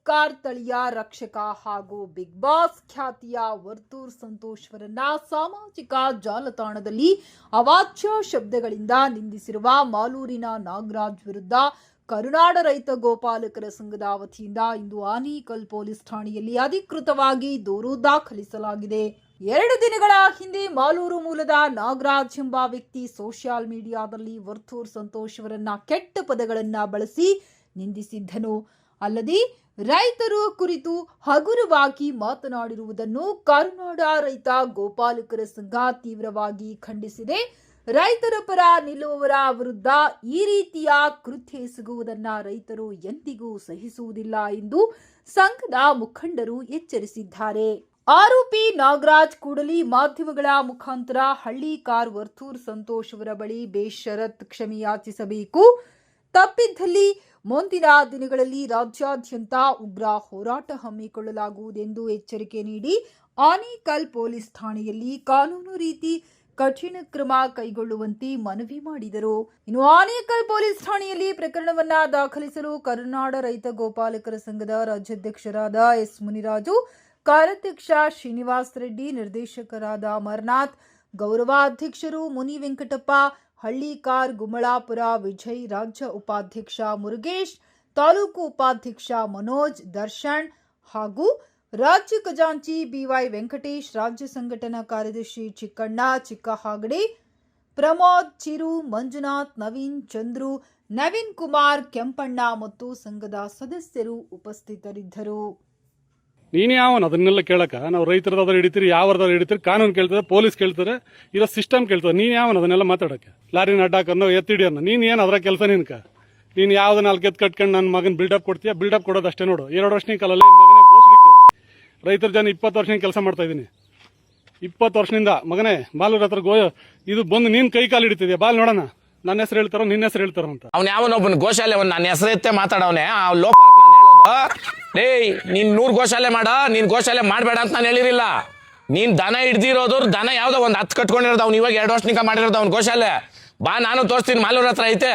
ಅಸ್ಕಾರ್ ತಳಿಯ ರಕ್ಷಕ ಹಾಗೂ ಬಿಗ್ ಬಾಸ್ ಖ್ಯಾತಿಯ ವರ್ತೂರ್ ಸಂತೋಷ್ವರನ್ನ ಸಾಮಾಜಿಕ ಜಾಲತಾಣದಲ್ಲಿ ಅವಾಚ್ಯ ಶಬ್ದಗಳಿಂದ ನಿಂದಿಸಿರುವ ಮಾಲೂರಿನ ನಾಗರಾಜ್ ವಿರುದ್ಧ ಕರುನಾಡ ರೈತ ಗೋಪಾಲಕರ ಸಂಘದ ವತಿಯಿಂದ ಇಂದು ಆನೇಕಲ್ ಪೊಲೀಸ್ ಠಾಣೆಯಲ್ಲಿ ಅಧಿಕೃತವಾಗಿ ದೂರು ದಾಖಲಿಸಲಾಗಿದೆ. 2 ದಿನಗಳ ಹಿಂದೆ ಮಾಲೂರು ಮೂಲದ ನಾಗರಾಜ್ ಎಂಬ ವ್ಯಕ್ತಿ ಸೋಷಿಯಲ್ ಮೀಡಿಯಾದಲ್ಲಿ ವರ್ತೂರ್ ಸಂತೋಷ್ವರನ್ನ ಕೆಟ್ಟ ಪದಗಳನ್ನ ಬಳಸಿ ನಿಂದಿಸಿದ್ದನು. ಅಲ್ಲದೆ ರೈತರು ಕುರಿತು ಹಗುರವಾಗಿ ಮಾತನಾಡಿರುವುದನ್ನು ಕರುನಾಡ ರೈತ ಗೋಪಾಲಕರ ಸಂಘ ತೀವ್ರವಾಗಿ ಖಂಡಿಸಿದೆ. ರೈತರ ಪರ ನಿಲ್ಲುವವರ ವಿರುದ್ಧ ಈ ರೀತಿಯ ಕೃತ್ಯ ಎಸಗುವುದನ್ನು ರೈತರು ಎಂದಿಗೂ ಸಹಿಸುವುದಿಲ್ಲ ಎಂದು ಸಂಘದ ಮುಖಂಡರು ಎಚ್ಚರಿಸಿದ್ದಾರೆ. ಆರೋಪಿ ನಾಗರಾಜ್ ಕೂಡಲಿ ಮಾಧ್ಯಮಗಳ ಮುಖಾಂತರ ಹಳ್ಳಿಕಾರ್ ವರ್ತೂರ್ ಸಂತೋಷ್ ಅವರ ಬಳಿ ಬೇಷರತ್ ಕ್ಷಮೆಯಾಚಿಸಬೇಕು. ತಪ್ಪಿದ್ದಲ್ಲಿ ಮುಂದಿನ ದಿನಗಳಲ್ಲಿ ರಾಜ್ಯಾದ್ಯಂತ ಉಗ್ರ ಹೋರಾಟ ಹಮ್ಮಿಕೊಳ್ಳಲಾಗುವುದೆಂದು ಎಚ್ಚರಿಕೆ ನೀಡಿ ಆನೇಕಲ್ ಪೊಲೀಸ್ ಠಾಣೆಯಲ್ಲಿ ಕಾನೂನು ರೀತಿ ಕಠಿಣ ಕ್ರಮ ಕೈಗೊಳ್ಳುವಂತೆ ಮನವಿ ಮಾಡಿದರು. ಇನ್ನು ಆನೇಕಲ್ ಪೊಲೀಸ್ ಠಾಣೆಯಲ್ಲಿ ಪ್ರಕರಣವನ್ನ ದಾಖಲಿಸಲು ಕರುನಾಡ ರೈತ ಗೋಪಾಲಕರ ಸಂಘದ ರಾಜ್ಯಾಧ್ಯಕ್ಷರಾದ ಎಸ್ ಮುನಿರಾಜು, ಕಾರ್ಯಾಧ್ಯಕ್ಷ ಶ್ರೀನಿವಾಸ್ ರೆಡ್ಡಿ, ನಿರ್ದೇಶಕರಾದ ಅಮರನಾಥ್, ಗೌರವಾಧ್ಯಕ್ಷರು ಮುನಿ ವೆಂಕಟಪ್ಪ, ಹಳ್ಳಿಕಾರ್ ಗುಮಳಾಪುರ ವಿಜಯ್, ರಾಜ್ಯ ಉಪಾಧ್ಯಕ್ಷ ಮುರುಗೇಶ್, ತಾಲೂಕು ಉಪಾಧ್ಯಕ್ಷ ಮನೋಜ್, ದರ್ಶನ್ ಹಾಗೂ ರಾಜ್ಯ ಖಜಾಂಚಿ ಬಿವೈ ವೆಂಕಟೇಶ್, ರಾಜ್ಯ ಸಂಘಟನಾ ಕಾರ್ಯದರ್ಶಿ ಚಿಕ್ಕಣ್ಣ, ಚಿಕ್ಕಹಾಗಡೆ, ಪ್ರಮೋದ್, ಚಿರು, ಮಂಜುನಾಥ್, ನವೀನ್, ಚಂದ್ರು, ನವೀನ್ ಕುಮಾರ್, ಕೆಂಪಣ್ಣ ಮತ್ತು ಸಂಘದ ಸದಸ್ಯರು ಉಪಸ್ಥಿತರಿದ್ದರು. ನೀನು ಯಾವನು ಅದನ್ನೆಲ್ಲ ಕೇಳಕ? ನಾವು ರೈತರದಾದ್ರೆ ಹಿಡಿತೀರಿ, ಯಾವ್ದಾದ್ರು ಹಿಡಿತೀರಿ, ಕಾನೂನು ಕೇಳ್ತದೆ, ಪೊಲೀಸ್ ಕೇಳ್ತಾರೆ, ಇರೋ ಸಿಸ್ಟಮ್ ಕೇಳ್ತದೆ. ನೀನು ಯಾವನು ಅದನ್ನೆಲ್ಲ ಮಾತಾಡಕ್ಕೆ? ಲಾರಿನ ಅಡ್ಡಾಕಂದು ಎತ್ತಿಡಿ ಅನ್ನೋ ನೀನು ಏನು ಅದರ ಕೆಲಸ ನಿನ್ಕ? ನೀನು ಯಾವ್ದು 4 ಎತ್ತು ಕಟ್ಕೊಂಡು ನನ್ನ ಮಗನ ಬಿಲ್ಡಪ್ ಕೊಡ್ತೀಯ? ಬಿಲ್ಡಪ್ ಕೊಡೋದು ಅಷ್ಟೇ ನೋಡು. 2 ವರ್ಷದ ಕಾಲಲ್ಲಿ ಮಗನೇ ಬೋಸ್ಡಿಕೆ ರೈತರ ಜನ 20 ವರ್ಷದಿಂದ ಕೆಲಸ ಮಾಡ್ತಾ ಇದ್ದೀನಿ. 20 ವರ್ಷದಿಂದ ಮಗನೇ ಬಾಲೂರ್ ಹತ್ರ ಇದು ಬಂದು ನೀನ್ ಕೈ ಕಾಲು ಹಿಡಿತಿದ್ಯಾ? ಬಾಲ್ ನೋಡೋಣ, ನನ್ನ ಹೆಸರು ಹೇಳ್ತಾರೋ ನಿನ್ನ ಹೆಸರು ಹೇಳ್ತಾರೋ ಅಂತ. ಅವ್ನು ಯಾವನೊಬ್ಬನ ಗೋಶಾಲೆ ನನ್ನ ಹೆಸರು ಎತ್ತೆ ಮಾತಾಡವನೆ. ಆ ಲೋಪಾರ್ಕ್ ನಾನು ಹೇಳೋದು, ನೀನ್ 100 ಗೋಶಾಲೆ ಮಾಡ, ನೀನ್ ಗೋಶಾಲೆ ಮಾಡಬೇಡ ಅಂತ ನಾನು ಹೇಳಿರಿಲ್ಲ. ನೀನ್ ದನ ಹಿಡ್ದಿರೋದು ದನ ಯಾವ್ದೋ ಒಂದು 10 ಕಟ್ಕೊಂಡಿರೋದು. ಅವ್ನು ಇವಾಗ 2 ವರ್ಷನಿಂದ ಮಾಡಿರೋದು ಅವ್ನ ಗೋಶಾಲೆ. ಬಾ, ನಾನು ತೋರಿಸ್ತೀನಿ. ಮಾಲೂರ್ ಹತ್ರ ಐತೆ,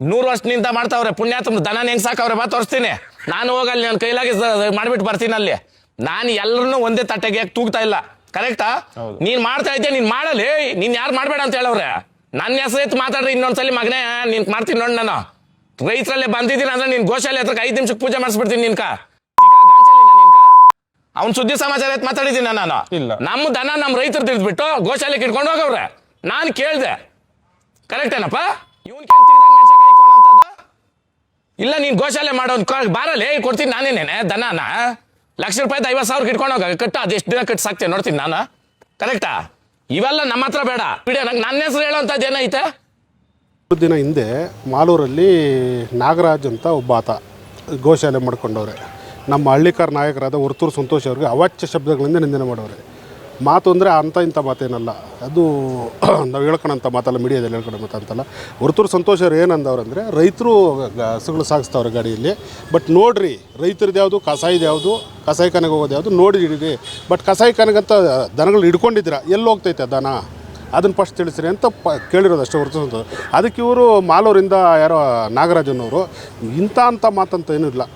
100 ವರ್ಷನಿಂದ ಮಾಡ್ತಾವ್ರೆ. ಪುಣ್ಯಾತ್ಮ ದನ ಹೆಂಗ್ ಸಾಕವ್ರೆ, ಬಾ ತೋರಿಸ್ತೀನಿ. ನಾನು ಹೋಗಲ್ಲಿ ನನ್ನ ಕೈಲಾಗಿ ಮಾಡ್ಬಿಟ್ಟು ಬರ್ತೀನಿ. ಅಲ್ಲಿ ನಾನು ಎಲ್ಲರನ್ನೂ ಒಂದೇ ತಟ್ಟೆಗೆ ತೂಗ್ತಾ ಇಲ್ಲ. ಕರೆಕ್ಟಾ? ನೀನ್ ಮಾಡ್ತಾ ಇದ್ದೆ, ನೀನ್ ಮಾಡಲಿ. ನೀನ್ ಯಾರು ಮಾಡ್ಬೇಡ ಅಂತ ಹೇಳವ್ರೆ. ನನ್ನ ಹೆಸರು ಎತ್ತು ಮಾತಾಡ್ರಿ ಇನ್ನೊಂದ್ಸಲಿ ಮಗನೇ. ನೀನ್ ಮಾಡ್ತೀನಿ ನೋಡಿ. ನಾನು ರೈತರಲ್ಲೇ ಬಂದಿದ್ದೀನಿ ಅಂದ್ರೆ ನಿನ್ ಗೋಶಾಲೆ ಹತ್ರ 5 ನಿಮಿಷಕ್ಕೆ ಪೂಜೆ ಮಾಡಿಸ್ಬಿಡ್ತೀನಿ. ನಿನ್ಕ ಅವ್ನ್ ಸುದ್ದಿ ಸಮಾಚಾರ ಎತ್ ಮಾತಾಡಿದ್ದೀನಿ ನಾನು. ನಮ್ಮ ದನ ನಮ್ಮ ರೈತರು ತಿಳಿದ್ಬಿಟ್ಟು ಗೋಶಾಲೆಗೆ ಇಟ್ಕೊಂಡು ಹೋಗವ್ರೆ. ನಾನು ಕೇಳ್ದೆ, ಕರೆಕ್ಟ್ ಏನಪ್ಪ? ಇವನ್ ಮೆಣಸಿನಕಾಯಿ ಇಟ್ಕೊಂಡಂತದ್ದು ಇಲ್ಲ. ನೀನ್ ಗೋಶಾಲೆ ಮಾಡೋನ್ ಬಾರಲ್ಲೇ ಕೊಡ್ತೀನಿ ನಾನೇನೇನೆ ದನನ. ₹1,00,000 50,000 ಇಟ್ಕೊಂಡು ಹೋಗ ಕಟ್ಟ. ಅದೆಷ್ಟು ದಿನ ಕಟ್ಟಿ ಸಾಕ್ತೇನೆ ನೋಡ್ತೀನಿ ನಾನು. ಕರೆಕ್ಟಾ? ಇವೆಲ್ಲ ನಮ್ಮ ಹತ್ರ ಬೇಡ. ಬಿಡಿ, ನಂಗೆ ನನ್ನ ಹೆಸರು ಹೇಳೋಂಥದ್ದು ಏನೈತೆ? ದಿನ ಹಿಂದೆ ಮಾಲೂರಲ್ಲಿ ನಾಗರಾಜ್ ಅಂತ ಒಬ್ಬ ಆತ ಗೋಶಾಲೆ ಮಾಡ್ಕೊಂಡವ್ರೆ. ನಮ್ಮ ಹಳ್ಳಿಕಾರ್ ನಾಯಕರಾದ ವರ್ತೂರ್ ಸಂತೋಷ್ ಅವ್ರಿಗೆ ಅವಾಚ್ಯ ಶಬ್ದಗಳಿಂದ ನಿಂದನೆ ಮಾಡವ್ರೆ. ಮಾತು ಅಂದರೆ ಅಂಥ ಇಂಥ ಮಾತೇನಲ್ಲ, ಅದು ನಾವು ಹೇಳ್ಕೊಳಂಥ ಮಾತಲ್ಲ, ಮೀಡಿಯಾದಲ್ಲಿ ಹೇಳ್ಕೊಳೋ ಮಾತಂತಲ್ಲ. ವರ್ತೂರ್ ಸಂತೋಷ್ ಅವ್ರು ಏನಂದವ್ರಂದರೆ, ರೈತರು ಹಸುಗಳು ಸಾಗಿಸ್ತವ್ರೆ ಗಾಡಿಯಲ್ಲಿ, ಬಟ್ ನೋಡ್ರಿ ರೈತರದ್ದು ಯಾವುದು, ಕಸಾಯಿದು ಯಾವುದು, ಕಸಾಯಿಖಾನೆಗೆ ಹೋಗೋದು ಯಾವುದು ನೋಡಿ ಹಿಡೀರಿ. ಬಟ್ ಕಸಾಯಿಖಾನೆಗಂತ ದನಗಳು ಹಿಡ್ಕೊಂಡಿದ್ದೀರಾ, ಎಲ್ಲಿ ಹೋಗ್ತೈತೆ ದನ, ಅದನ್ನು ಫಸ್ಟ್ ತಿಳಿಸ್ರಿ ಅಂತ ಕೇಳಿರೋದು ಅಷ್ಟೇ ಹೊರತು. ಅದಕ್ಕೆ ಇವರು ಮಾಲೂರಿಂದ ಯಾರೋ ನಾಗರಾಜನವರು ಇಂಥ ಮಾತಂತ ಏನೂ ಇಲ್ಲ,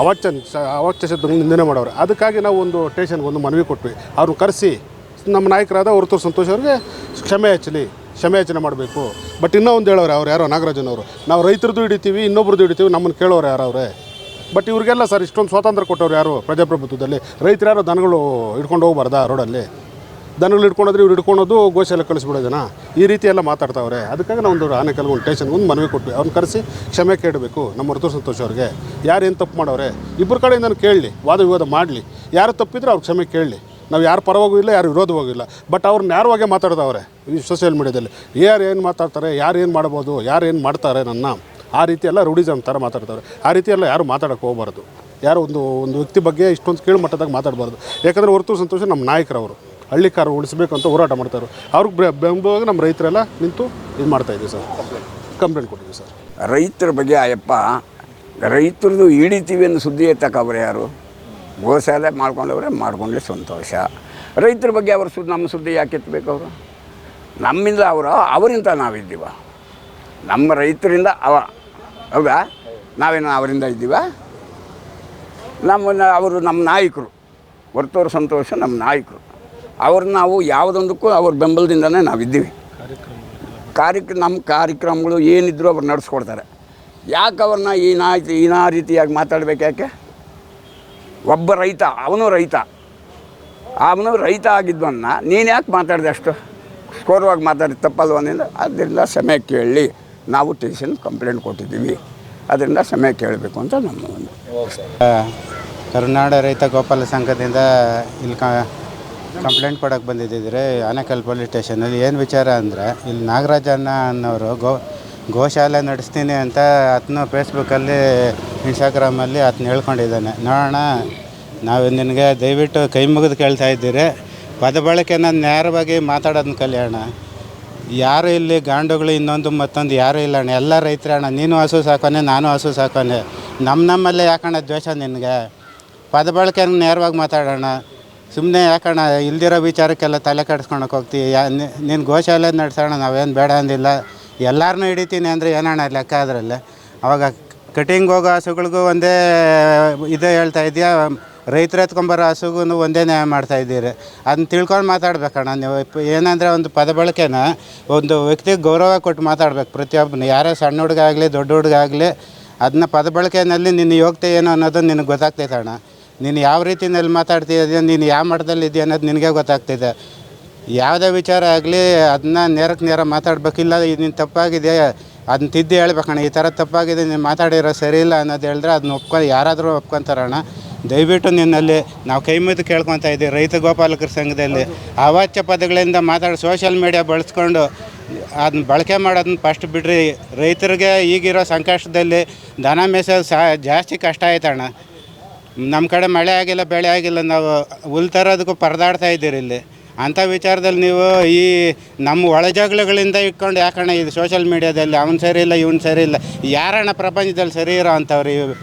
ಅವಾಚ್ಯ ಶಬ್ದಗಳು ನಿಂದನೆ ಮಾಡವ್ರೆ. ಅದಕ್ಕಾಗಿ ನಾವು ಒಂದು ಸ್ಟೇಷನ್ಗೆ ಒಂದು ಮನವಿ ಕೊಟ್ವಿ. ಅವ್ರನ್ನ ಕರೆಸಿ ನಮ್ಮ ನಾಯಕರಾದ ವರ್ತೂರ್ ಸಂತೋಷ್ ಅವ್ರಿಗೆ ಕ್ಷಮೆಯಾಚನೆ ಮಾಡಬೇಕು. ಬಟ್ ಇನ್ನೂ ಒಂದು ಹೇಳೋರೆ ಅವ್ರು ಯಾರೋ ನಾಗರಾಜನವರು, ನಾವು ರೈತರದ್ದು ಹಿಡಿತೀವಿ, ಇನ್ನೊಬ್ರದ್ದು ಹಿಡಿತೀವಿ, ನಮ್ಮನ್ನು ಕೇಳೋರು ಯಾರವ್ರೆ. ಬಟ್ ಇವ್ರಿಗೆಲ್ಲ ಸರ್ ಇಷ್ಟೊಂದು ಸ್ವಾತಂತ್ರ್ಯ ಕೊಟ್ಟವ್ರು ಯಾರು ಪ್ರಜಾಪ್ರಭುತ್ವದಲ್ಲಿ? ರೈತರು ಯಾರೋ ದನಗಳು ಹಿಡ್ಕೊಂಡು ಹೋಗ್ಬಾರ್ದಾ ರೋಡಲ್ಲಿ? ದನಗಳು ಹಿಡ್ಕೊಂಡೋದ್ರೆ ಇವ್ರು ಹಿಡ್ಕೊಳೋದು ಗೋಶಾಲೆ ಕಳಿಸ್ಬಿಡೋದನ್ನ ಈ ರೀತಿ ಎಲ್ಲ ಮಾತಾಡ್ತಾವ್ರೆ. ಅದಕ್ಕಾಗಿ ನಾವು ಒಂದು ಆನೇಕಲ್ ಒಂದು ಸ್ಟೇಷನ್ಗೆ ಒಂದು ಮನವಿ ಕೊಟ್ವಿ. ಅವ್ರನ್ನ ಕರೆಸಿ ಕ್ಷಮೆ ಕೇಳಬೇಕು ನಮ್ಮ ವರ್ತೂರ್ ಸಂತೋಷ್ ಅವ್ರಿಗೆ. ಯಾರು ಏನು ತಪ್ಪು ಮಾಡವ್ರೆ ಇಬ್ಬರು ಕಡೆಯಿಂದ ಕೇಳಲಿ, ವಾದ ವಿವಾದ ಮಾಡಲಿ. ಯಾರು ತಪ್ಪಿದ್ರೆ ಅವ್ರು ಕ್ಷಮೆ ಕೇಳಲಿ. ನಾವು ಯಾರು ಪರವಾಗೂ ಇಲ್ಲ, ಯಾರು ವಿರೋಧವಾಗೂ ಇಲ್ಲ. ಬಟ್ ಅವ್ರನ್ನ ನೇರವಾಗೇ ಮಾತಾಡ್ದವ್ರೆ ಈ ಸೋಷಿಯಲ್ ಮೀಡಿಯಾದಲ್ಲಿ. ಯಾರು ಏನು ಮಾತಾಡ್ತಾರೆ, ಯಾರು ಏನು ಮಾಡ್ಬೋದು, ಯಾರು ಏನು ಮಾಡ್ತಾರೆ ನನ್ನ, ಆ ರೀತಿ ಎಲ್ಲ ರೂಢಿಸಮ್ ಥರ ಮಾತಾಡ್ತಾರೆ. ಆ ರೀತಿ ಎಲ್ಲ ಯಾರು ಮಾತಾಡೋಕ್ಕೆ ಹೋಗಬಾರ್ದು. ಯಾರು ಒಂದು ವ್ಯಕ್ತಿ ಬಗ್ಗೆ ಇಷ್ಟೊಂದು ಕೀಳು ಮಟ್ಟದಾಗ ಮಾತಾಡಬಾರ್ದು. ಯಾಕಂದರೆ ವರ್ತೂರ್ ಸಂತೋಷ ನಮ್ಮ ನಾಯಕರವರು, ಹಳ್ಳಿಕಾರು ಉಳಿಸಬೇಕು ಅಂತ ಹೋರಾಟ ಮಾಡ್ತಾರೆ. ಅವ್ರಿಗೆ ಬೆಂಬಲವಾಗಿ ನಮ್ಮ ರೈತರೆಲ್ಲ ನಿಂತು ಇದು ಮಾಡ್ತಾಯಿದ್ದೀವಿ ಸರ್. ಕಂಪ್ಲೇಂಟ್ ಕೊಟ್ಟಿದ್ದೀವಿ ಸರ್. ರೈತರ ಬಗ್ಗೆ ಅಯ್ಯಪ್ಪ, ರೈತರದು ಹಿಡಿತೀವಿ ಅನ್ನೋ ಸುದ್ದಿ ಎತ್ತಕ್ಕವ್ರೆ ಯಾರು? ಗೋಶಾಲೆ ಮಾಡ್ಕೊಂಡವ್ರೆ, ಮಾಡ್ಕೊಂಡ್ರೆ ಸಂತೋಷ. ರೈತರ ಬಗ್ಗೆ ಅವ್ರ ನಮ್ಮ ಸುದ್ದಿ ಯಾಕೆ ಎತ್ತಬೇಕು? ಅವರು ನಮ್ಮಿಂದ ಅವರಿಂದ ನಾವಿದ್ದೀವ. ನಮ್ಮ ರೈತರಿಂದ ಹೌದಾ? ನಾವೇನು ಅವರಿಂದ ಇದ್ದೀವ? ಅವರು ನಮ್ಮ ನಾಯಕರು, ವರ್ತೂರು ಸಂತೋಷ ನಮ್ಮ ನಾಯಕರು. ಅವ್ರನ್ನ ನಾವು ಯಾವುದೊಂದಕ್ಕೂ ಅವ್ರ ಬೆಂಬಲದಿಂದನೇ ನಾವಿದ್ದೀವಿ. ನಮ್ಮ ಕಾರ್ಯಕ್ರಮಗಳು ಏನಿದ್ರು ಅವ್ರು ನಡೆಸ್ಕೊಡ್ತಾರೆ. ಯಾಕೆ ಅವ್ರನ್ನ ಈ ರೀತಿಯಾಗಿ ಮಾತಾಡ್ಬೇಕು? ಯಾಕೆ? ಒಬ್ಬ ರೈತ, ಅವನು ರೈತ ಆಗಿದ್ದವನ್ನ ನೀನು ಯಾಕೆ ಮಾತಾಡಿದೆ ಅಷ್ಟು ಸ್ಕೋರ್ವಾಗಿ ಮಾತಾಡಿ ತಪ್ಪಲ್ವನಿಂದ? ಅದರಿಂದ ಕ್ಷಮೆ ಕೇಳಿ, ನಾವು ಸ್ಟೇಷನ್ ಕಂಪ್ಲೇಂಟ್ ಕೊಟ್ಟಿದ್ದೀವಿ, ಅದರಿಂದ ಕ್ಷಮೆ ಕೇಳಬೇಕು ಅಂತ ನಮ್ಮ ಒಂದು. ಕರ್ನಾಟಕ ರೈತ ಗೋಪಾಲ ಸಂಘದಿಂದ ಇಲ್ಲಿ ಕಂಪ್ಲೇಂಟ್ ಕೊಡೋಕ್ಕೆ ಬಂದಿದ್ದಿದ್ರೆ ಆನೇಕಲ್ ಪೊಲೀಸ್ ಸ್ಟೇಷನಲ್ಲಿ. ಏನು ವಿಚಾರ ಅಂದರೆ, ಇಲ್ಲಿ ನಾಗರಾಜಣ್ಣ ಅನ್ನೋರು ಗೋಶಾಲೆ ನಡೆಸ್ತೀನಿ ಅಂತ ಆತನು ಫೇಸ್ಬುಕ್ಕಲ್ಲಿ ಇನ್ಸ್ಟಾಗ್ರಾಮಲ್ಲಿ ಆತನ ಹೇಳ್ಕೊಂಡಿದ್ದಾನೆ. ನೋಡೋಣ, ನಾವು ನಿನಗೆ ದಯವಿಟ್ಟು ಕೈ ಮುಗಿದು ಕೇಳ್ತಾ ಇದ್ದೀರಿ, ಪದ ಬಳಕೆನ ನೇರವಾಗಿ ಮಾತಾಡೋದನ್ನ ಕಲಿಯೋಣ. ಯಾರು ಇಲ್ಲಿ ಗಾಂಡುಗಳು ಇನ್ನೊಂದು ಮತ್ತೊಂದು ಯಾರೂ ಇಲ್ಲ ಅಣ್ಣ, ಎಲ್ಲ ರೈತರೇ ಅಣ್ಣ. ನೀನು ಹಸು ಸಾಕೋನೆ, ನಾನು ಹಸು ಸಾಕೋನೆ, ನಮ್ಮಲ್ಲೇ ಯಾಕಣ್ಣ ದ್ವೇಷ ನಿನಗೆ? ಪದ ಬಳಕೆನ ನೇರವಾಗಿ ಮಾತಾಡೋಣ. ಸುಮ್ಮನೆ ಯಾಕಣ್ಣ ಇಲ್ದಿರೋ ವಿಚಾರಕ್ಕೆಲ್ಲ ತಲೆ ಕೆಡಿಸ್ಕೊಳಕ್ಕೆ ಹೋಗ್ತೀವಿ? ನೀನು ಗೋಶಾಲೆ ನಡೆಸೋಣ, ನಾವೇನು ಬೇಡ ಅಂದಿಲ್ಲ. ಎಲ್ಲರನ್ನೂ ಹಿಡಿತೀನಿ ಅಂದರೆ ಏನಣ್ಣ ಲೆಕ್ಕ ಅದರಲ್ಲಿ? ಅವಾಗ ಕಟಿಂಗ್ ಹೋಗೋ ಹಸುಗಳಿಗೂ ಒಂದೇ ಇದೇ ಹೇಳ್ತಾ ಇದೆಯಾ, ರೈತರು ಎತ್ಕೊಂಬರೋ ಹಸುಗೂ ಒಂದೇ ನ್ಯಾಯ ಮಾಡ್ತಾಯಿದ್ದೀರಿ. ಅದನ್ನ ತಿಳ್ಕೊಂಡು ಮಾತಾಡ್ಬೇಕಣ್ಣ ನೀವು. ಏನಂದರೆ ಒಂದು ಪದ ಬಳಕೆನ ಒಂದು ವ್ಯಕ್ತಿಗೆ ಗೌರವ ಕೊಟ್ಟು ಮಾತಾಡ್ಬೇಕು ಪ್ರತಿಯೊಬ್ಬನು, ಯಾರೇ ಸಣ್ಣ ಹುಡುಗ ಆಗಲಿ ದೊಡ್ಡ ಹುಡುಗ ಆಗಲಿ. ಅದನ್ನ ಪದ ಬಳಕೆಯಲ್ಲಿ ನಿನ್ನ ಯೋಗ್ಯತೆ ಏನು ಅನ್ನೋದು ನಿನಗೆ ಗೊತ್ತಾಗ್ತೈತೆ ಅಣ್ಣ. ನೀನು ಯಾವ ರೀತಿಯಲ್ಲಿ ಮಾತಾಡ್ತಿದ್ದೀಯ, ನೀನು ಯಾವ ಮಟ್ಟದಲ್ಲಿ ಇದೆಯಾ ಅನ್ನೋದು ನಿನಗೆ ಗೊತ್ತಾಗ್ತಿದೆ. ಯಾವುದೇ ವಿಚಾರ ಆಗಲಿ ಅದನ್ನ ನೇರಕ್ಕೆ ನೇರ ಮಾತಾಡಬೇಕಿಲ್ಲ. ನೀನು ತಪ್ಪಾಗಿದೆ ಅದನ್ನ ತಿದ್ದಿ ಹೇಳ್ಬೇಕಣ್ಣ, ಈ ಥರ ತಪ್ಪಾಗಿದೆ, ನೀನು ಮಾತಾಡಿರೋ ಸರಿ ಇಲ್ಲ ಅನ್ನೋದು ಹೇಳಿದ್ರೆ ಅದನ್ನ ಯಾರಾದರೂ ಒಪ್ಕೊತಾರಣ್ಣ. ದಯವಿಟ್ಟು ನಿನ್ನಲ್ಲಿ ನಾವು ಕೈ ಮುಗಿದು ಕೇಳ್ಕೊತಾ ಇದ್ದೀವಿ. ರೈತ ಗೋಪಾಲಕರ ಸಂಘದಲ್ಲಿ ಅವಾಚ್ಯ ಪದಗಳಿಂದ ಸೋಷಿಯಲ್ ಮೀಡಿಯಾ ಬಳಸ್ಕೊಂಡು ಅದನ್ನ ಬಳಕೆ ಮಾಡೋದನ್ನ ಫಸ್ಟ್ ಬಿಡ್ರಿ. ರೈತರಿಗೆ ಈಗಿರೋ ಸಂಕಷ್ಟದಲ್ಲಿ ದನ ಮೇಸೋದು ಜಾಸ್ತಿ ಕಷ್ಟ ಆಯ್ತಣ್ಣ. ನಮ್ಮ ಕಡೆ ಮಳೆ ಆಗಿಲ್ಲ, ಬೆಳೆ ಆಗಿಲ್ಲ, ನಾವು ಹುಲ್ ತರೋದಕ್ಕೂ ಪರದಾಡ್ತಾ ಇದ್ದೀರಿ ಇಲ್ಲಿ. ಅಂಥ ವಿಚಾರದಲ್ಲಿ ನೀವು ಈ ನಮ್ಮ ಒಳಜಗಳಗಳಿಂದ ಇಟ್ಕೊಂಡು ಯಾಕಣ್ಣ ಇದು ಸೋಷಿಯಲ್ ಮೀಡಿಯಾದಲ್ಲಿ ಅವ್ನು ಸರಿ ಇಲ್ಲ ಇವ್ನು ಸರಿ ಇಲ್ಲ? ಯಾರಣ್ಣ ಪ್ರಪಂಚದಲ್ಲಿ ಸರಿ ಇರೋ ಅಂಥವ್ರು?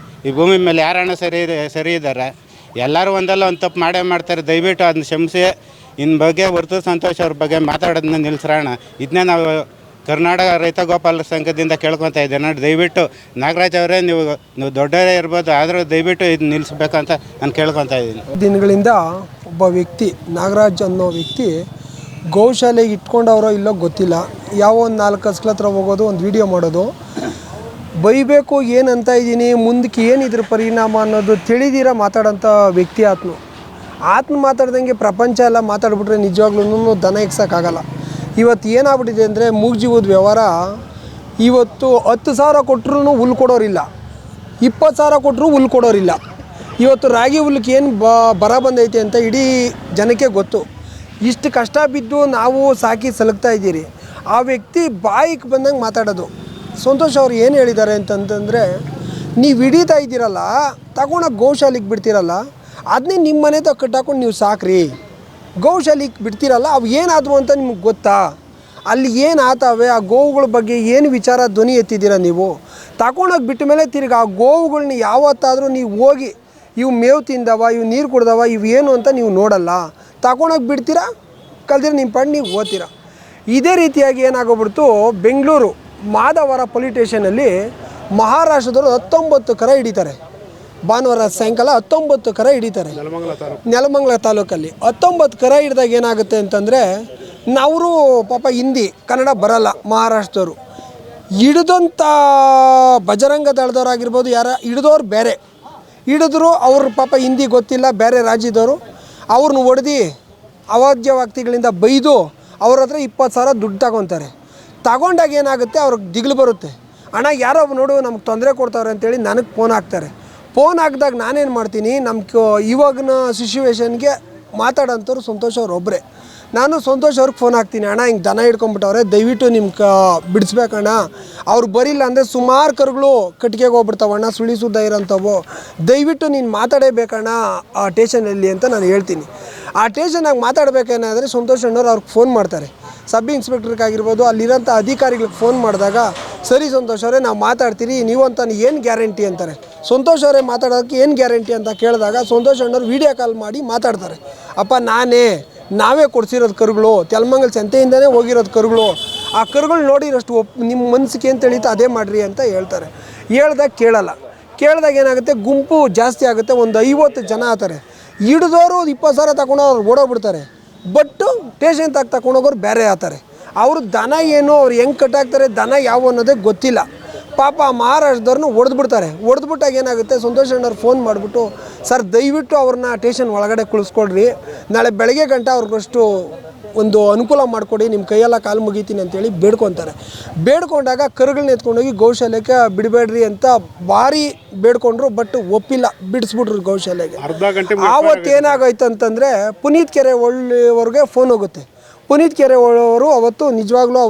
ಈ ಭೂಮಿ ಮೇಲೆ ಯಾರಣ್ಣ ಸರಿ ಇದ್ದಾರೆ? ಎಲ್ಲರೂ ಒಂದಲ್ಲ ಒಂದು ತಪ್ಪು ಮಾಡೇ ಮಾಡ್ತಾರೆ. ದಯವಿಟ್ಟು ಅದನ್ನ ಕ್ಷಮಿಸಿ ಇನ್ನು ಬಗ್ಗೆ ವರ್ತೂರು ಸಂತೋಷ್ ಅವ್ರ ಬಗ್ಗೆ ಮಾತಾಡೋದನ್ನ ನಿಲ್ಲಿಸ್ರೋಣ. ಇದನ್ನೇ ನಾವು ಕರ್ನಾಟಕ ರೈತ ಗೋಪಾಲರ ಸಂಘದಿಂದ ಕೇಳ್ಕೊತಾ ಇದ್ದೇನೆ. ನೋಡಿ, ದಯವಿಟ್ಟು ನಾಗರಾಜ್ ಅವರೇ, ನೀವು ದೊಡ್ಡವರೇ ಇರ್ಬೋದು, ಆದರೂ ದಯವಿಟ್ಟು ಇದು ನಿಲ್ಲಿಸ್ಬೇಕಂತ ನಾನು ಕೇಳ್ಕೊತಾ ಇದ್ದೀನಿ. ದಿನಗಳಿಂದ ಒಬ್ಬ ವ್ಯಕ್ತಿ, ನಾಗರಾಜ್ ಅನ್ನೋ ವ್ಯಕ್ತಿ, ಗೋಶಾಲೆಗೆ ಇಟ್ಕೊಂಡವರೋ ಇಲ್ಲೋ ಗೊತ್ತಿಲ್ಲ, ಯಾವ ಒಂದು 4 ಹಸುಗಳ ಹತ್ರ ಹೋಗೋದು, ಒಂದು ವಿಡಿಯೋ ಮಾಡೋದು, ಬೈಬೇಕು ಏನಂತ ಇದ್ದೀನಿ, ಮುಂದಕ್ಕೆ ಏನಿದ್ರ ಪರಿಣಾಮ ಅನ್ನೋದು ತಿಳಿದಿರ ಮಾತಾಡೋಂಥ ವ್ಯಕ್ತಿ ಆತನು ಮಾತಾಡ್ದಂಗೆ ಪ್ರಪಂಚ ಎಲ್ಲ ಮಾತಾಡ್ಬಿಟ್ರೆ ನಿಜವಾಗ್ಲೂ ದನ ಇಕ್ಸೋಕ್ಕಾಗಲ್ಲ. ಇವತ್ತು ಏನಾಗ್ಬಿಟ್ಟಿದೆ ಅಂದರೆ, ಮೂಗ್ಜೀವದ ವ್ಯವಹಾರ. ಇವತ್ತು 10,000 ಕೊಟ್ಟರು ಹುಲ್ ಕೊಡೋರಿಲ್ಲ, 20,000 ಕೊಟ್ಟರು ಹುಲ್ ಕೊಡೋರಿಲ್ಲ. ಇವತ್ತು ರಾಗಿ ಹುಲ್ಕ್ಕೆ ಏನು ಬರ ಬಂದೈತೆ ಅಂತ ಇಡೀ ಜನಕ್ಕೆ ಗೊತ್ತು. ಇಷ್ಟು ಕಷ್ಟ ಬಿದ್ದು ನಾವು ಸಾಕಿ ಸಲಗ್ತಾ ಇದ್ದೀರಿ. ಆ ವ್ಯಕ್ತಿ ಬಾಯಿಗೆ ಬಂದಂಗೆ ಮಾತಾಡೋದು. ಸಂತೋಷ್ ಅವ್ರು ಏನು ಹೇಳಿದ್ದಾರೆ ಅಂತಂತಂದರೆ, ನೀವು ಹಿಡಿತಾ ಇದ್ದೀರಲ್ಲ, ತಗೊಂಡೋಗಿ ಗೋಶಾಲೆಗೆ ಬಿಡ್ತೀರಲ್ಲ, ಅದನ್ನೇ ನಿಮ್ಮ ಮನೆ ಕಟ್ಟಾಕೊಂಡು ನೀವು ಸಾಕ್ರಿ. ಗೋಶಾಲೆಗೆ ಬಿಡ್ತೀರಲ್ಲ, ಅವು ಏನಾದರೂ ಅಂತ ನಿಮ್ಗೆ ಗೊತ್ತಾ? ಅಲ್ಲಿ ಏನು ಆತಾವೆ, ಆ ಗೋವುಗಳ ಬಗ್ಗೆ ಏನು ವಿಚಾರ ಧ್ವನಿ ಎತ್ತಿದ್ದೀರ ನೀವು? ತಗೊಂಡೋಗಿ ಬಿಟ್ಟ ಮೇಲೆ ತಿರ್ಗಿ ಆ ಗೋವುಗಳನ್ನ ಯಾವತ್ತಾದರೂ ನೀವು ಹೋಗಿ ಇವು ಮೇವು ತಿಂದವ, ಇವು ನೀರು ಕುಡ್ದವ, ಇವು ಏನು ಅಂತ ನೀವು ನೋಡಲ್ಲ. ತಗೊಂಡೋಗಿ ಬಿಡ್ತೀರಾ, ಕಲ್ದಿರ ನಿಮ್ಮ ಪಣ್ಣು ನೀವು ಓದ್ತೀರ. ಇದೇ ರೀತಿಯಾಗಿ ಏನಾಗೋಗ್ಬಿಡ್ತು, ಬೆಂಗಳೂರು ಮಾಧವರ ಪೊಲೀಸ್ ಸ್ಟೇಷನಲ್ಲಿ ಮಹಾರಾಷ್ಟ್ರದವರು 19 ಕರ ಹಿಡಿತಾರೆ. ಭಾನುವಾರ ಸಾಯಂಕಾಲ 19 ಕರ ಹಿಡಿತಾರೆ ನೆಲಮಂಗಲ ತಾಲೂಕಲ್ಲಿ. 19 ಕರ ಹಿಡಿದಾಗ ಏನಾಗುತ್ತೆ ಅಂತಂದರೆ, ಅವರು ಪಾಪ ಹಿಂದಿ ಕನ್ನಡ ಬರಲ್ಲ ಮಹಾರಾಷ್ಟ್ರದವರು. ಹಿಡಿದಂಥ ಬಜರಂಗ ದಳದವ್ರಾಗಿರ್ಬೋದು, ಹಿಡಿದವ್ರು ಬೇರೆ ಹಿಡಿದ್ರು, ಅವ್ರ ಪಾಪ ಹಿಂದಿ ಗೊತ್ತಿಲ್ಲ, ಬೇರೆ ರಾಜ್ಯದವರು. ಅವ್ರನ್ನ ಹೊಡೆದು ಅವಾಚ್ಯ ವ್ಯಕ್ತಿಗಳಿಂದ ಬೈದು ಅವ್ರ ಹತ್ರ 20,000 ದುಡ್ಡು ತಗೊಂಡಾಗ ಏನಾಗುತ್ತೆ, ಅವ್ರಿಗೆ ದಿಗ್ಲು ಬರುತ್ತೆ. ಅಣ್ಣ ಯಾರೋ ನೋಡು ನಮ್ಗೆ ತೊಂದರೆ ಕೊಡ್ತಾವ್ರೆ ಅಂತೇಳಿ ನನಗೆ ಫೋನ್ ಹಾಕ್ತಾರೆ. ಫೋನ್ ಹಾಕಿದಾಗ ನಾನೇನು ಮಾಡ್ತೀನಿ, ನಮ್ಮ ಇವಾಗಿನ ಸಿಚುವೇಶನ್ಗೆ ಮಾತಾಡೋಂಥವ್ರು ಸಂತೋಷ್ ಅವ್ರು ಒಬ್ಬರೇ. ನಾನು ಸಂತೋಷ್ ಅವ್ರಿಗೆ ಫೋನ್ ಹಾಕ್ತೀನಿ, ಅಣ್ಣ ಹಿಂಗೆ ದನ ಹಿಡ್ಕೊಂಬಿಟ್ಟವ್ರೆ, ದಯವಿಟ್ಟು ನಿಮ್ಗೆ ಬಿಡಿಸ್ಬೇಕಣ್ಣ. ಅವ್ರು ಬರಿಲ್ಲ ಅಂದರೆ ಸುಮಾರು ಕರುಗಳು ಕಟ್ಟಿಗೆಗೆ ಹೋಗ್ಬಿಡ್ತಾವಣ್ಣ, ಸುಳ್ಳಿ ಇರೋಂಥವು, ದಯವಿಟ್ಟು ನೀನು ಮಾತಾಡೇಬೇಕಣ್ಣ ಆ ಸ್ಟೇಷನಲ್ಲಿ ಅಂತ ನಾನು ಹೇಳ್ತೀನಿ. ಆ ಸ್ಟೇಷನಾಗ ಮಾತಾಡಬೇಕೇನಾದರೆ ಸಂತೋಷ್ ಅಣ್ಣವ್ರು ಅವ್ರಿಗೆ ಫೋನ್ ಮಾಡ್ತಾರೆ. ಸಬ್ ಇನ್ಸ್ಪೆಕ್ಟ್ರಿಗಾಗಿರ್ಬೋದು, ಅಲ್ಲಿರೋಂಥ ಅಧಿಕಾರಿಗಳಿಗೆ ಫೋನ್ ಮಾಡಿದಾಗ, ಸರಿ ಸಂತೋಷ್ ಅವರೇ ನಾವು ಮಾತಾಡ್ತೀರಿ, ನೀವಂತ ಏನು ಗ್ಯಾರಂಟಿ ಅಂತಾರೆ. ಸಂತೋಷ್ ಅವರೇ ಮಾತಾಡೋದಕ್ಕೆ ಏನು ಗ್ಯಾರಂಟಿ ಅಂತ ಕೇಳಿದಾಗ ಸಂತೋಷ್ ಅಣ್ಣವ್ರು ವೀಡಿಯೋ ಕಾಲ್ ಮಾಡಿ ಮಾತಾಡ್ತಾರೆ. ಅಪ್ಪ ನಾವೇ ಕೊಡಿಸಿರೋದು ಕರುಗಳು, ತೆಲಮಂಗಲ ಸಂತೆಯಿಂದನೇ ಹೋಗಿರೋದು ಕರುಗಳು, ಆ ಕರುಗಳು ನೋಡಿರೋಷ್ಟು ನಿಮ್ಮ ಮನಸ್ಸಿಗೆ ಏನು ತಿಳಿಯುತ್ತೆ ಅದೇ ಮಾಡಿರಿ ಅಂತ ಹೇಳ್ತಾರೆ. ಹೇಳ್ದಾಗ ಕೇಳಿದಾಗ ಏನಾಗುತ್ತೆ, ಗುಂಪು ಜಾಸ್ತಿ ಆಗುತ್ತೆ, ಒಂದು 50 ಜನ ಆತಾರೆ. ಹಿಡಿದವರು 20,000 ತಗೊಂಡವ್ರು ಓಡೋಗ್ಬಿಡ್ತಾರೆ. ಬಟ್ಟು ಸ್ಟೇಷನ್ ತಗೊಂಡೋಗೋರು ಬೇರೆ ಆತಾರೆ. ಅವರು ದನ ಏನು, ಅವ್ರು ಹೆಂಗೆ ಕಟ್ಟಾಕ್ತಾರೆ, ದನ ಯಾವ ಅನ್ನೋದೇ ಗೊತ್ತಿಲ್ಲ. ಪಾಪ ಮಹಾರಾಷ್ಟ್ರದವ್ರನ್ನ ಹೊಡೆದ್ಬಿಡ್ತಾರೆ. ಹೊಡೆದ್ಬಿಟ್ಟಾಗ ಏನಾಗುತ್ತೆ, ಸಂತೋಷ್ ಅಣ್ಣವ್ರು ಫೋನ್ ಮಾಡಿಬಿಟ್ಟು, ಸರ್ ದಯವಿಟ್ಟು ಅವ್ರನ್ನ ಸ್ಟೇಷನ್ ಒಳಗಡೆ ಕುಳಿಸ್ಕೊಡ್ರಿ, ನಾಳೆ ಬೆಳಗ್ಗೆ ಗಂಟೆ ಅವ್ರಿಗಷ್ಟು ಒಂದು ಅನುಕೂಲ ಮಾಡಿಕೊಡಿ, ನಿಮ್ಮ ಕೈಯೆಲ್ಲ ಕಾಲು ಮುಗಿತೀನಿ ಅಂತೇಳಿ ಬೇಡ್ಕೊತಾರೆ. ಬೇಡ್ಕೊಂಡಾಗ ಕರುಗಳನ್ನ ಎತ್ಕೊಂಡೋಗಿ ಗೋಶಾಲೆಗೆ ಬಿಡಬೇಡ್ರಿ ಅಂತ ಭಾರಿ ಬೇಡ್ಕೊಂಡ್ರು. ಬಟ್ ಒಪ್ಪಿಲ್ಲ, ಬಿಡಿಸ್ಬಿಟ್ರು ಗೋಶಾಲೆಗೆ. ಅರ್ಧ ಗಂಟೆ ಆವತ್ತು ಏನಾಗೋಯ್ತು ಅಂತಂದರೆ, ಪುನೀತ್ ಕೆರೆವಳ್ಳಿಯವ್ರಿಗೆ ಫೋನ್ ಹೋಗುತ್ತೆ. ಪುನೀತ್ ಕೆರೆವಳ್ಳಿಯವರು ಅವತ್ತು ನಿಜವಾಗ್ಲೂ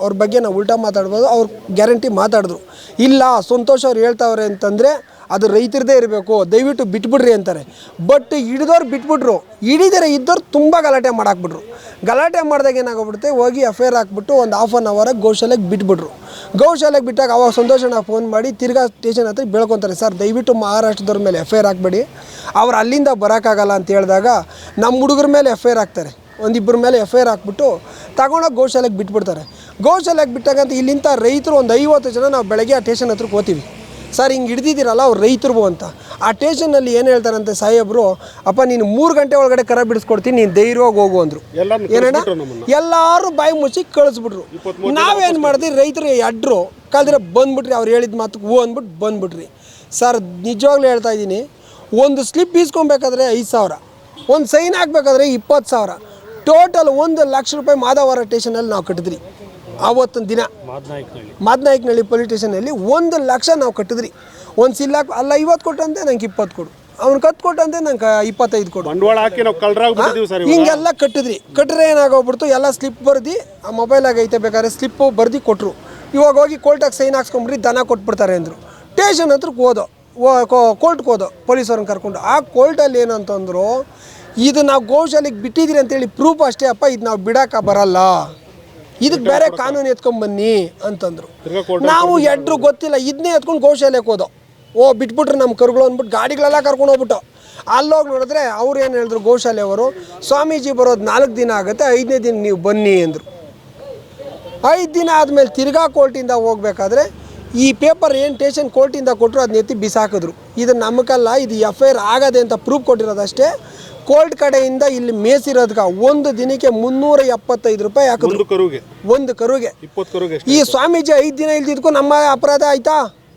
ಅವ್ರ ಬಗ್ಗೆ ನಾವು ಉಲ್ಟಾ ಮಾತಾಡ್ಬೋದು, ಅವ್ರು ಗ್ಯಾರಂಟಿ ಮಾತಾಡಿದ್ರು. ಇಲ್ಲ, ಸಂತೋಷ್ ಅವ್ರು ಹೇಳ್ತಾವ್ರೆ ಅಂತಂದರೆ ಅದು ರೈತರದೇ ಇರಬೇಕು, ದಯವಿಟ್ಟು ಬಿಟ್ಬಿಡ್ರಿ ಅಂತಾರೆ. ಬಟ್ ಹಿಡಿದವ್ರು ಬಿಟ್ಬಿಟ್ರು, ಹಿಡಿದರೆ ಇದ್ದವ್ರು ತುಂಬ ಗಲಾಟೆ ಮಾಡಾಕ್ಬಿಟ್ರು. ಗಲಾಟೆ ಮಾಡಿದಾಗ ಏನಾಗ್ಬಿಡುತ್ತೆ, ಹೋಗಿ FIR ಹಾಕ್ಬಿಟ್ಟು ಒಂದು 1/2 hour ಗೋಶಾಲೆಗೆ ಬಿಟ್ಬಿಟ್ರು. ಗೋಶಾಲೆಗೆ ಬಿಟ್ಟಾಗ ಅವಾಗ ಸಂತೋಷನ ಫೋನ್ ಮಾಡಿ ತಿರ್ಗಾ ಸ್ಟೇಷನ್ ಹತ್ರ ಬೆಳ್ಕೊತಾರೆ, ಸರ್ ದಯವಿಟ್ಟು ಮಹಾರಾಷ್ಟ್ರದವ್ರ ಮೇಲೆ FIR ಹಾಕ್ಬೇಡಿ, ಅವ್ರು ಅಲ್ಲಿಂದ ಬರೋಕ್ಕಾಗಲ್ಲ ಅಂತ ಹೇಳಿದಾಗ ನಮ್ಮ ಹುಡುಗರ ಮೇಲೆ FIR ಹಾಕ್ತಾರೆ. ಒಂದಿಬ್ಬರ ಮೇಲೆ FIR ಹಾಕ್ಬಿಟ್ಟು ತಗೊಂಡೋಗಿ ಗೋಶಾಲೆಗೆ ಬಿಟ್ಬಿಡ್ತಾರೆ. ಗೋಶಾಲೆಗೆ ಬಿಟ್ಟಾಗಂತ ಇಲ್ಲಿಂದ ರೈತರು ಒಂದು 50 ಜನ ನಾವು ಬೆಳಗ್ಗೆ ಆ ಸ್ಟೇಷನ್ ಹತ್ರಕ್ಕೆ ಹೋಗ್ತೀವಿ. ಸರ್ ಹಿಂಗೆ ಹಿಡ್ದಿದ್ದೀರಲ್ಲ ಅವ್ರು ರೈತರು ಅಂತ. ಆ ಸ್ಟೇಷನಲ್ಲಿ ಏನು ಹೇಳ್ತಾರಂತೆ ಸಾಹೇಬರು, ಅಪ್ಪ ನೀನು 3 ಗಂಟೆ ಒಳಗಡೆ ಕರ ಬಿಡಿಸ್ಕೊಡ್ತೀನಿ, ನೀನು ಧೈರ್ಯವಾಗಿ ಹೋಗು ಅಂದರು. ಏನಣ್ಣ, ಎಲ್ಲರೂ ಬಾಯಿ ಮುಚ್ಚಿ ಕಳಿಸ್ಬಿಟ್ರು. ನಾವೇನು ಮಾಡಿದ್ವಿ, ರೈತರು ಅಡ್ರು ಕಲ್ದಿರ ಬಂದ್ಬಿಟ್ರಿ, ಅವ್ರು ಹೇಳಿದ ಮಾತು ಹೂ ಅಂದ್ಬಿಟ್ಟು ಬಂದ್ಬಿಟ್ರಿ. ಸರ್ ನಿಜವಾಗ್ಲೂ ಹೇಳ್ತಾ ಇದ್ದೀನಿ, ಒಂದು ಸ್ಲಿಪ್ ಈಸ್ಕೊಬೇಕಾದ್ರೆ 5,000, ಒಂದು ಸೈನ್ ಹಾಕ್ಬೇಕಾದ್ರೆ 20,000, ಟೋಟಲ್ 1,00,000 ರೂಪಾಯಿ ಮಾಧವರ ಸ್ಟೇಷನಲ್ಲಿ ನಾವು ಕಟ್ಟಿದ್ರಿ. ಆವತ್ತೊಂದು ದಿನ ಮಾದನಾಯಕನಹಳ್ಳಿ ಪೊಲೀಸ್ ಸ್ಟೇಷನಲ್ಲಿ 1,00,000 ನಾವು ಕಟ್ಟಿದ್ರಿ. ಒಂದು ಸಿಲ್ಲಾಕ್ ಅಲ್ಲ 50 ಕೊಟ್ಟಂತೆ ನಂಗೆ 20 ಕೊಡು, ಅವ್ನು ಕತ್ತು ಕೊಟ್ಟಂತೆ ನಂಗೆ 25 ಕೊಡು, ಬಂಡವಾಳ ಹಾಕಿ ನಾವು ಕಳ್ರಾಗ್ಬಿಟ್ಟಿದ್ದೀವಿ ಸರ್. ಹಿಂಗೆಲ್ಲ ಕಟ್ಟಿದ್ರಿ. ಕಟ್ಟರೆ ಏನಾಗೋಗ್ಬಿಡ್ತು, ಎಲ್ಲ ಸ್ಲಿಪ್ ಬರ್ದು ಆ ಮೊಬೈಲಾಗ ಐತೆ ಬೇಕಾದ್ರೆ ಸ್ಲಿಪ್ಪು ಬರ್ದು ಕೊಟ್ಟರು. ಇವಾಗ ಹೋಗಿ ಕೋರ್ಟಾಗಿ ಸೈನ್ ಹಾಕ್ಸ್ಕೊಂಬಿಡ್ರಿ, ದನ ಕೊಟ್ಬಿಡ್ತಾರೆ ಅಂದರು. ಸ್ಟೇಷನ್ ಹತ್ರಕ್ಕೆ ಹೋದೋ, ಕೋರ್ಟ್ಗೆ ಹೋದೋ ಪೊಲೀಸವ್ರನ್ನ ಕರ್ಕೊಂಡು. ಆ ಕೋರ್ಟಲ್ಲಿ ಏನಂತಂದರು, ಇದು ನಾವು ಗೋಶಾಲೆಗೆ ಬಿಟ್ಟಿದ್ದೀರಿ ಅಂತೇಳಿ ಪ್ರೂಫ್ ಅಷ್ಟೇ ಅಪ್ಪ, ಇದು ನಾವು ಬಿಡೋಕೆ ಬರಲ್ಲ, ಇದಕ್ಕೆ ಬೇರೆ ಕಾನೂನು ಎತ್ಕೊಂಬನ್ನಿ ಅಂತಂದರು. ನಾವು ಎಡ್ರು ಗೊತ್ತಿಲ್ಲ, ಇದನ್ನೇ ಎತ್ಕೊಂಡು ಗೋಶಾಲೆಗೆ ಹೋದೋ. ಬಿಟ್ಬಿಟ್ರು ನಮ್ಮ ಕರುಗಳು ಅಂದ್ಬಿಟ್ಟು ಗಾಡಿಗಳೆಲ್ಲ ಕರ್ಕೊಂಡು ಹೋಗ್ಬಿಟ್ಟು ಅಲ್ಲೋಗಿ ನೋಡಿದ್ರೆ ಅವ್ರು ಏನು ಹೇಳಿದ್ರು, ಗೋಶಾಲೆಯವರು, ಸ್ವಾಮೀಜಿ ಬರೋದು 4 ದಿನ ಆಗುತ್ತೆ, 5ನೇ ದಿನ ನೀವು ಬನ್ನಿ ಅಂದರು. 5 ದಿನ ಆದಮೇಲೆ ತಿರ್ಗಾ ಕೋರ್ಟಿಂದ ಹೋಗ್ಬೇಕಾದ್ರೆ ಈ ಪೇಪರ್ ಏನು ಸ್ಟೇಷನ್ ಕೋರ್ಟಿಂದ ಕೊಟ್ಟರು ಅದನ್ನ ಎತ್ತಿ ಬಿಸಾಕಿದ್ರು. ಇದು ನಮಗಲ್ಲ, ಇದು FIR ಆಗದೆ ಅಂತ ಪ್ರೂಫ್ ಕೊಟ್ಟಿರೋದಷ್ಟೇ. ಕೋರ್ಟ್ ಕಡೆಯಿಂದ ಇಲ್ಲಿ ಮೇಸಿರೋದಕ್ಕೆ ಒಂದು ದಿನಕ್ಕೆ 375 ರೂಪಾಯಿ ಹಾಕಿದ್ರು. ಒಂದು ಕರುಗೆ 20 ಕರುಗೆ. ಈ ಸ್ವಾಮೀಜಿ 5 ದಿನ ಇಲ್ದಿದ್ಕೂ ನಮ್ಮ ಅಪರಾಧ ಆಯಿತಾ?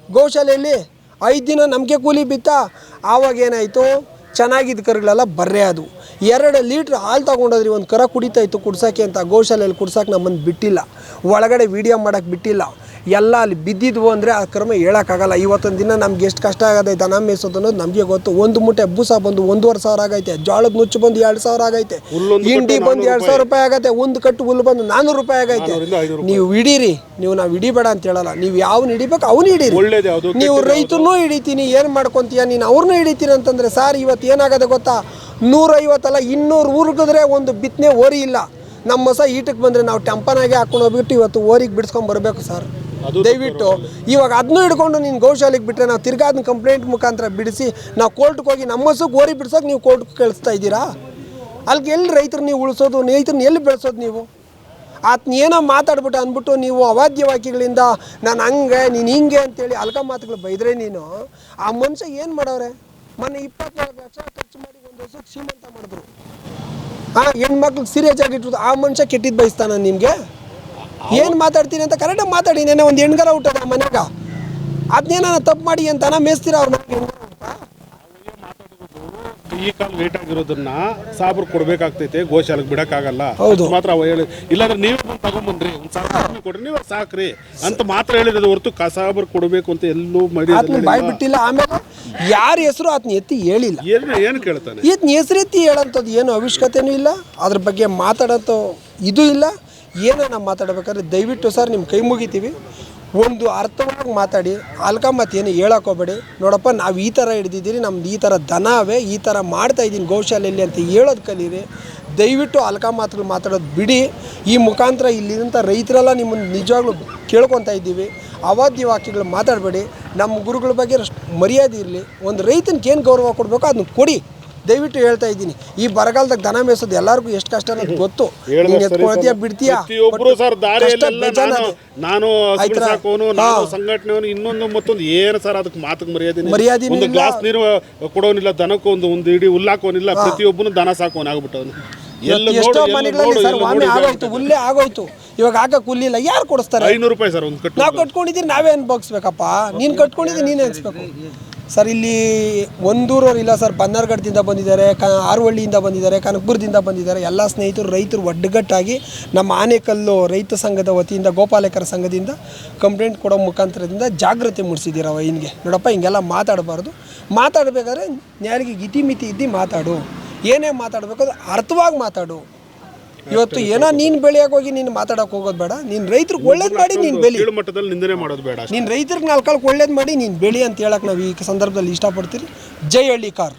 ಗೋಶಾಲೆಯಲ್ಲಿ 5 ದಿನ ನಮಗೆ ಕೂಲಿ ಬಿತ್ತಾ? ಆವಾಗ ಏನಾಯಿತು, ಚೆನ್ನಾಗಿದ್ದ ಕರುಗಳೆಲ್ಲ ಬರ್ರೆ ಅದು. 2 ಲೀಟ್ರ್ ಹಾಲು ತೊಗೊಂಡೋದ್ರಿ, ಒಂದು ಕರ ಕುಡಿತಾ ಇತ್ತು ಕುಡ್ಸೋಕ್ಕೆ ಅಂತ. ಗೋಶಾಲೆಯಲ್ಲಿ ಕುಡ್ಸೋಕೆ ನಮ್ಮನ್ನು ಬಿಟ್ಟಿಲ್ಲ, ಒಳಗಡೆ ವೀಡಿಯೋ ಮಾಡೋಕ್ಕೆ ಬಿಟ್ಟಿಲ್ಲ. ಎಲ್ಲ ಅಲ್ಲಿ ಬಿದ್ದಿದ್ವು ಅಂದರೆ ಆ ಕ್ರಮ ಹೇಳೋಕ್ಕಾಗಲ್ಲ. ಇವತ್ತೊಂದು ದಿನ ನಮ್ಗೆ ಎಷ್ಟು ಕಷ್ಟ ಆಗೈತೆ ದನ ಮೇಯಿಸೋದು ಅನ್ನೋದು ನಮಗೆ ಗೊತ್ತು. ಒಂದು ಮೂಟೆ ಬೂಸ ಬಂದು 1,500 ಆಗೈತೆ, ಜೋಳದ ನುಚ್ಚು ಬಂದು 2,000 ಆಗೈತೆ, ಹಿಂಡಿ ಬಂದು 2,000 ರೂಪಾಯಿ ಆಗೈತೆ, ಒಂದು ಕಟ್ಟು ಹುಲ್ಲು ಬಂದು 400 ರೂಪಾಯಿ ಆಗೈತೆ. ನೀವು ಹಿಡೀರಿ, ನಾವು ಹಿಡಿಬೇಡ ಅಂತ ಹೇಳಲ್ಲ, ನೀವು ಯಾವನ್ನ ಹಿಡಿಬೇಕು ಅವನು ಹಿಡೀರಿ. ನೀವು ರೈತನೂ ಹಿಡಿತೀನಿ, ಏನು ಮಾಡ್ಕೊತೀಯ ನೀನು, ಅವ್ರನ್ನೂ ಹಿಡಿತೀನಿ ಅಂತಂದರೆ ಸರ್ ಇವತ್ತು ಏನಾಗದೆ ಗೊತ್ತಾ, 150 ಅಲ್ಲ 200 ಊರ್ಗಿದ್ರೆ ಒಂದು ಬಿತ್ತನೆ ಓರಿ ಇಲ್ಲ. ನಮ್ಮ ಹೊಸ ಈಟಕ್ಕೆ ಬಂದರೆ ನಾವು ಟೆಂಪನಾಗೆ ಹಾಕೊಂಡು ಹೋಗ್ಬಿಟ್ಟು ಇವತ್ತು ಓರಿಗೆ ಬಿಡಿಸ್ಕೊಂಡು ಬರಬೇಕು ಸರ್. ದಯವಿಟ್ಟು ಇವಾಗ ಅದನ್ನೂ ಹಿಡ್ಕೊಂಡು ನೀನು ಗೋಶಾಲೆಗೆ ಬಿಟ್ಟರೆ ನಾವು ತಿರ್ಗಾ ಅದನ್ನ ಕಂಪ್ಲೇಂಟ್ ಮುಖಾಂತರ ಬಿಡಿಸಿ ನಾವು ಕೋರ್ಟ್ಗೆ ಹೋಗಿ ನಮ್ಮ ಹಸುಗೆ ಓರಿ ಬಿಡ್ಸೋಕೆ ನೀವು ಕೋರ್ಟ್ಗೆ ಕಳಿಸ್ತಾ ಇದ್ದೀರಾ? ಅಲ್ಲಿಗೆ ಎಲ್ಲಿ ರೈತರು ನೀವು ಉಳಿಸೋದು, ರೈತರನ್ನ ಎಲ್ಲಿ ಬೆಳೆಸೋದು ನೀವು? ಆತನ ಏನೋ ಮಾತಾಡ್ಬಿಟ್ಟು ಅಂದ್ಬಿಟ್ಟು ನೀವು ಅವಾದ್ಯ ವಾಕ್ಯಗಳಿಂದ ನಾನು ಹಂಗೆ ನೀನು ಹಿಂಗೆ ಅಂತೇಳಿ ಅಲ್ಕ ಮಾತುಗಳು ಬೈದರೆ ನೀನು ಆ ಮನುಷ್ಯ ಏನು ಮಾಡೋರೆ? ಮೊನ್ನೆ 24 ಲಕ್ಷ ಖರ್ಚು ಮಾಡಿ ಒಂದು ಹಸುಗೆ ಶ್ರೀಮಂತ ಮಾಡಿದ್ರು. ಹೆಣ್ಮಕ್ಳಿಗೆ ಸೀರಿಯಸ್ ಆಗಿಟ್ಟು ಆ ಮನುಷ್ಯ ಕೆಟ್ಟಿದ್ದು ಬಯಸ್ತಾನ ನಿಮಗೆ? ಏನು ಮಾತಾಡ್ತೀನಿ ಅಂತ ಕರೆಕ್ಟಾಗಿ ಮಾತಾಡಿ. ನೆನೆ ಒಂದು ಹೆಣ್ಗರ ಹುಟ್ಟದ ಮನೆಗ, ಅದನ್ನೇನ ತಪ್ಪು ಮಾಡಿ ಅಂತಾನ ಮೇಯಿಸ್ತೀರ ಅವ್ರ ಮನೆಗೆ? ಈ ಕಾಲ ಲೇಟ್ ಆಗಿರೋದನ್ನ ಸಾಬ್ರು ಕೊಡ್ಬೇಕಾಗ್ತೈತೆ, ಗೋಶಾಲೆಗೆ ಬಿಡಕ್ಕಾಗಲ್ಲ. ಹೌದು ಮಾತ್ರ ಅವ ಹೇಳಿ, ಇಲ್ಲಾಂದ್ರೆ ನೀವೇ ಬಂದು ತಗೊಂಬಂದ್ರಿ, ಒಂದು 1,000 ಕೊಡ್ರಿ, ನೀವು ಸಾಕ್ರಿ ಅಂತ ಮಾತ್ರ ಹೇಳಿರೋದು ಹೊರತು ಸಾಬ್ರು ಕೊಡಬೇಕು ಅಂತ ಎಲ್ಲೂ ಬಾಯ್ ಬಿಟ್ಟಿಲ್ಲ. ಆಮೇಲೆ ಯಾರ ಹೆಸರು ಆತನ ಎತ್ತಿ ಹೇಳಿಲ್ಲ. ಏನು ಕೇಳ್ತಾನೆ? ಈತನ ಹೆಸರು ಎತ್ತಿ ಹೇಳೋಂಥದ್ದು ಏನು ಅವಶ್ಯಕತೆನೂ ಇಲ್ಲ, ಅದ್ರ ಬಗ್ಗೆ ಮಾತಾಡೋಂಥ ಇದು ಇಲ್ಲ. ಏನೋ ನಾವು ಮಾತಾಡ್ಬೇಕಾದ್ರೆ ದಯವಿಟ್ಟು ಸರ್ ನಿಮ್ಮ ಕೈ ಮುಗಿತೀವಿ, ಒಂದು ಅರ್ಥವಾಗಿ ಮಾತಾಡಿ. ಅಲ್ಕ ಮತ್ತು ಏನು ಹೇಳೋಕೋಬೇಡಿ. ನೋಡಪ್ಪ ನಾವು ಈ ಥರ ಹಿಡ್ದಿದ್ದೀರಿ, ನಮ್ದು ಈ ಥರ ದನ ಅವೇ, ಈ ಥರ ಮಾಡ್ತಾಯಿದ್ದೀನಿ ಗೋಶಾಲೆಯಲ್ಲಿ ಅಂತ ಹೇಳೋದು ಕಲೀರಿ. ದಯವಿಟ್ಟು ಅಲ್ಕ ಮಾತುಗಳು ಮಾತಾಡೋದು ಬಿಡಿ. ಈ ಮುಖಾಂತರ ಇಲ್ಲಿಂದ ರೈತರೆಲ್ಲ ನಿಮ್ಮನ್ನು ನಿಜವಾಗ್ಲೂ ಕೇಳ್ಕೊತಾ ಇದ್ದೀವಿ, ಅವಾದ್ಯ ವಾಕ್ಯಗಳು ಮಾತಾಡಬೇಡಿ. ನಮ್ಮ ಗುರುಗಳ ಬಗ್ಗೆ ಅಷ್ಟು ಮರ್ಯಾದೆ ಇರಲಿ. ಒಂದು ರೈತನಿಗೆ ಏನು ಗೌರವ ಕೊಡಬೇಕು ಅದನ್ನ ಕೊಡಿ. ದಯವಿಟ್ಟು ಹೇಳ್ತಾ ಇದ್ದೀನಿ, ಈ ಬರಗಾಲದಾಗ ದನ ಮೇಯಿಸೋದು ಎಲ್ಲರಿಗೂ ಎಷ್ಟು ಕಷ್ಟ ಅನ್ನೋದು ಗೊತ್ತು. ನೀನು ಎತ್ಕೊಳ್ತೀಯ ಬಿಡ್ತೀಯಾ, ಪ್ರತಿಯೊಬ್ರು ಸರ್ ದಾರಿಯಲ್ಲೆಲ್ಲ ಬೇಜಾನದು. ನಾನು ಆಯ್ತಾ? ಸಾಕೋನು, ನಾನು ಸಂಘಟನೆಯವನು, ಇನ್ನೊಂದು ಮತ್ತೊಂದು ಏನು ಸರ್ ಅದಕ್ಕೆ ಮಾತಕ್ಕೆ ಮರ್ಯಾದೆ ಒಂದು ಇಲ್ಲ. ಗ್ಲಾಸ್ ನೀರು ಕೊಡೋನಿಲ್ಲ, ದನಕ್ಕೂ ಒಂದು ಇಡೀ ಹುಲ್ಲಾಕೋನಿಲ್ಲ, ಪ್ರತಿಯೊಬ್ಬನು ದನ ಸಾಕೋನ್ ಆಗ್ಬಿಟ್ಟವನು. ಎಷ್ಟೋ ಮನೆಗಳಲ್ಲಿ ಸರ್ ವಾಮೆ ಆಗೋಯ್ತು, ಹುಲ್ಲೇ ಆಗೋಯ್ತು, ಇವಾಗ ಹಾಕಕ್ಕೆ ಹುಲ್ಲಿಲ್ಲ, ಯಾರು ಕೊಡಿಸ್ತಾರೆ? 500 ರೂಪಾಯಿ ಸರ್ ಒಂದು ಕಟ್ಟು. ನಾವು ಕಟ್ಕೊಂಡಿದ್ದೀರಿ, ನಾವೇ ಅನ್ಭೋಗಿಸ್ಬೇಕಪ್ಪ. ನೀನು ಕಟ್ಕೊಂಡಿದ್ದೀರಿ, ನೀನು ಅನ್ಸ್ಬೇಕು ಸರ್. ಇಲ್ಲಿ ಒಂದೂರವ್ರು ಇಲ್ಲ ಸರ್, ಬನ್ನರ್ಘಟ್ಟದಿಂದ ಬಂದಿದ್ದಾರೆ, ಆರ್ವಳ್ಳಿಯಿಂದ ಬಂದಿದ್ದಾರೆ, ಕನಕಪುರದಿಂದ ಬಂದಿದ್ದಾರೆ. ಎಲ್ಲ ಸ್ನೇಹಿತರು ರೈತರು ಒಡ್ಡುಗಟ್ಟಾಗಿ ನಮ್ಮ ಆನೇಕಲ್ಲು ರೈತ ಸಂಘದ ವತಿಯಿಂದ, ಗೋಪಾಲಕರ ಸಂಘದಿಂದ ಕಂಪ್ಲೇಂಟ್ ಕೊಡೋ ಮುಖಾಂತರದಿಂದ ಜಾಗೃತಿ ಮೂಡಿಸಿದ್ದೀರ ವೈನ್ಗೆ. ನೋಡಪ್ಪ, ಹಿಂಗೆಲ್ಲ ಮಾತಾಡಬಾರ್ದು. ಮಾತಾಡಬೇಕಾದ್ರೆ ನ್ಯಾರಿಗೆ ಇತಿಮಿತಿ ಇದ್ದು ಮಾತಾಡು. ಏನೇ ಮಾತಾಡಬೇಕು ಅದು ಅರ್ಥವಾಗಿ ಮಾತಾಡು. ಇವತ್ತು ಏನೋ ನೀನು ಬೆಳೆಯೋಕೆ ಹೋಗಿ ನೀನು ಮಾತಾಡೋಕೆ ಹೋಗೋದು ಬೇಡ. ನೀನು ರೈತರಿಗೆ ಒಳ್ಳೇದು ಮಾಡಿ ನೀನು ಬೆಳಿ. ಕೀಳು ಮಟ್ಟದಲ್ಲಿ ನಿಂದನೆ ಮಾಡೋದು ಬೇಡ. ನೀನು ರೈತರಿಗೆ ನಾಲ್ಕಾಲ್ಕೆ ಒಳ್ಳೇದು ಮಾಡಿ ನೀನು ಬೆಳಿ ಅಂತ ಹೇಳಕ್ಕೆ ನಾವು ಈ ಸಂದರ್ಭದಲ್ಲಿ ಇಷ್ಟಪಡ್ತೀರಿ. ಜೈ ಹಳ್ಳಿ ಕಾರ್.